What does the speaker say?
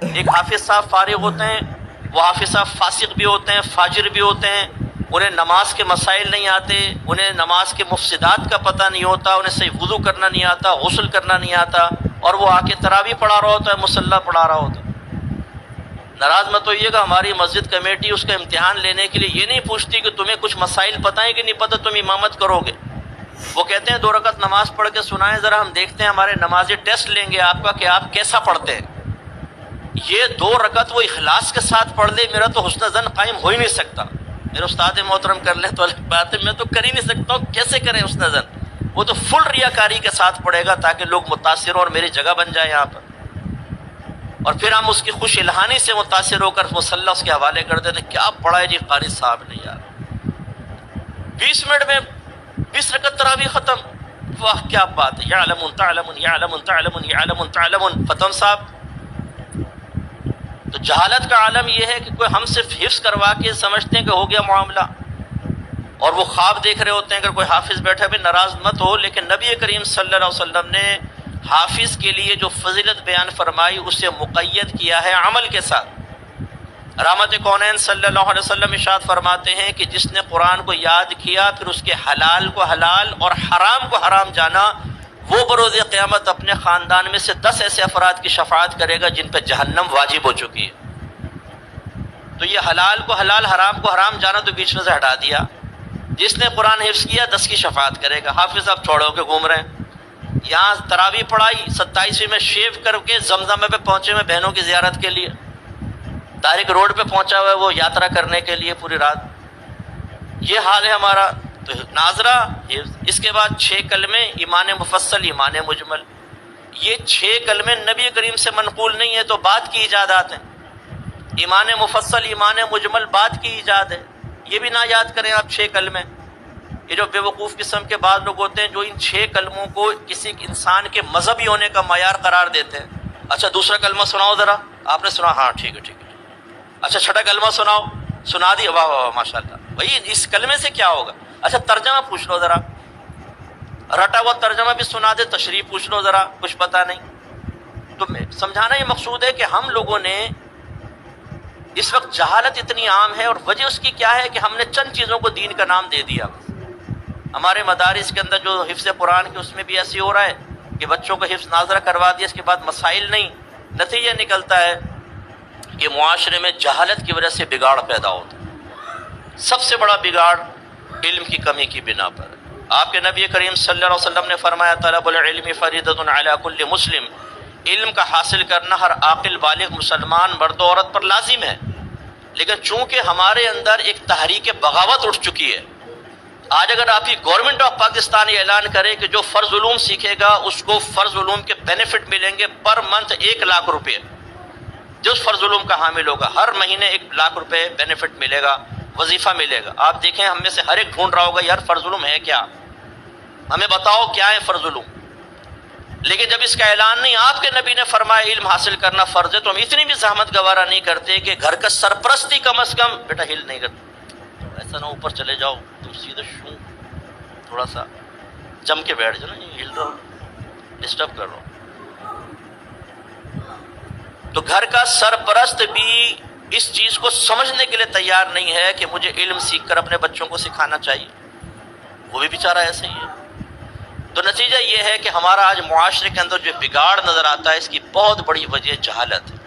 ایک حافظ صاحب فارغ ہوتے ہیں، وہ حافظ صاحب فاسق بھی ہوتے ہیں، فاجر بھی ہوتے ہیں، انہیں نماز کے مسائل نہیں آتے، انہیں نماز کے مفسدات کا پتہ نہیں ہوتا، انہیں صحیح وضو کرنا نہیں آتا، غسل کرنا نہیں آتا، اور وہ آ کے تراویح پڑھا رہا ہوتا ہے، مصلی پڑھا رہا ہوتا ہے۔ ناراض مت ہوئیے گا، ہماری مسجد کمیٹی اس کا امتحان لینے کے لیے یہ نہیں پوچھتی کہ تمہیں کچھ مسائل پتہ ہے کہ نہیں پتہ، تم امامت کرو گے۔ وہ کہتے ہیں 2 رکعت نماز پڑھ کے سنائیں ذرا، ہم دیکھتے ہیں، ہمارے نمازی ٹیسٹ لیں گے آپ کا کہ آپ کیسا پڑھتے ہیں۔ یہ 2 رکعت وہ اخلاص کے ساتھ پڑھ لے، میرا تو حسن ظن قائم ہو ہی نہیں سکتا۔ میرے استاد محترم کر لیں تو الگ بات ہے، میں تو کر ہی نہیں سکتا ہوں، کیسے کریں حسن ظن؟ وہ تو فل ریاکاری کے ساتھ پڑھے گا تاکہ لوگ متاثر ہوں اور میری جگہ بن جائے یہاں پر، اور پھر ہم اس کی خوش الہانی سے متاثر ہو کر مصلی اس کے حوالے کر دیتے ہیں، کیا پڑھا ہے جی قاری صاحب نے یار، 20 منٹ میں 20 رکعت تراویح ختم، واہ کیا بات ہے، یعلم تعلم یعلم تعلم یعلم تعلم، ختم صاحب۔ تو جہالت کا عالم یہ ہے کہ کوئی ہم صرف حفظ کروا کے سمجھتے ہیں کہ ہو گیا معاملہ، اور وہ خواب دیکھ رہے ہوتے ہیں۔ اگر کوئی حافظ بیٹھا بھی ناراض مت ہو، لیکن نبی کریم صلی اللہ علیہ وسلم نے حافظ کے لیے جو فضیلت بیان فرمائی اسے مقید کیا ہے عمل کے ساتھ۔ رحمت کونین صلی اللہ علیہ وسلم ارشاد فرماتے ہیں کہ جس نے قرآن کو یاد کیا پھر اس کے حلال کو حلال اور حرام کو حرام جانا، وہ بروز قیامت اپنے خاندان میں سے 10 ایسے افراد کی شفاعت کرے گا جن پہ جہنم واجب ہو چکی ہے۔ تو یہ حلال کو حلال، حرام کو حرام جانا تو بیچ میں سے ہٹا دیا۔ جس نے قرآن حفظ کیا 10 کی شفاعت کرے گا۔ حافظ صاحب چھوڑے ہو کے گھوم رہے ہیں، یہاں تراویح پڑھائی، 27ویں میں شیو کر کے زمزم پہ پہنچے ہوئے بہنوں کی زیارت کے لیے، طارق روڈ پہ پہنچا ہوا ہے وہ یاترا کرنے کے لیے پوری رات۔ یہ حال ہے ہمارا۔ تو ناظرہ، اس کے بعد 6 کلمے، ایمان مفصل، ایمان مجمل۔ یہ 6 کلمے نبی کریم سے منقول نہیں ہے، تو بات کی ایجادات ہیں۔ ایمان مفصل، ایمان مجمل بات کی ایجاد ہے، یہ بھی نہ یاد کریں آپ 6 کلمے۔ یہ جو بے وقوف قسم کے بعض لوگ ہوتے ہیں جو ان 6 کلموں کو کسی انسان کے مذہبی ہونے کا معیار قرار دیتے ہیں۔ اچھا دوسرا کلمہ سناؤ ذرا، آپ نے سنا؟ ہاں ٹھیک ہے ٹھیک ہے۔ اچھا چھٹا کلمہ سناؤ، سنا دی، واہ واہ ماشاء اللہ، بھائی اس کلمے سے کیا ہوگا؟ اچھا ترجمہ پوچھ لو ذرا، رٹا ہوا ترجمہ بھی سنا دے، تشریح پوچھ لو ذرا، کچھ پتہ نہیں۔ تو سمجھانا یہ مقصود ہے کہ ہم لوگوں نے اس وقت جہالت اتنی عام ہے، اور وجہ اس کی کیا ہے کہ ہم نے چند چیزوں کو دین کا نام دے دیا۔ ہمارے مدارس کے اندر جو حفظ قرآن کے اس میں بھی ایسے ہو رہا ہے کہ بچوں کو حفظ ناظرہ کروا دیا، اس کے بعد مسائل نہیں۔ نتیجہ نکلتا ہے کہ معاشرے میں جہالت کی وجہ سے بگاڑ پیدا ہوتا ہے۔ سب سے بڑا بگاڑ علم کی کمی کی بنا پر۔ آپ کے نبی کریم صلی اللہ علیہ وسلم نے فرمایا طلب العلم فریضۃ علی کل مسلم، علم کا حاصل کرنا ہر عاقل بالغ مسلمان مرد و عورت پر لازم ہے، لیکن چونکہ ہمارے اندر ایک تحریک بغاوت اٹھ چکی ہے۔ آج اگر آپ کی گورنمنٹ آف پاکستان یہ اعلان کرے کہ جو فرض علوم سیکھے گا اس کو فرض علوم کے بینیفٹ ملیں گے پر منتھ 1 لاکھ روپے، جو فرض علوم کا حامل ہوگا ہر مہینے 1 لاکھ روپے بینیفٹ ملے گا، وظیفہ ملے گا۔ آپ دیکھیں ہم میں سے ہر ایک ڈھونڈ رہا ہوگا یار فرض علوم ہے کیا، ہمیں بتاؤ کیا ہے فرض علوم۔ لیکن جب اس کا اعلان نہیں، آپ کے نبی نے فرمایا علم حاصل کرنا فرض ہے، تو ہم اتنی بھی زحمت گوارا نہیں کرتے کہ گھر کا سرپرستی کم از کم بیٹا ہل نہیں کرتا، ایسا نہ اوپر چلے جاؤ تو سیدھا شوں تھوڑا سا جم کے بیٹھ جاؤ، نہیں ہل رہا ڈسٹرب کر رہا ہوں۔ تو گھر کا سرپرست بھی اس چیز کو سمجھنے کے لیے تیار نہیں ہے کہ مجھے علم سیکھ کر اپنے بچوں کو سکھانا چاہیے، وہ بھی بیچارہ ایسے ہی ہے۔ تو نتیجہ یہ ہے کہ ہمارا آج معاشرے کے اندر جو بگاڑ نظر آتا ہے اس کی بہت بڑی وجہ جہالت ہے۔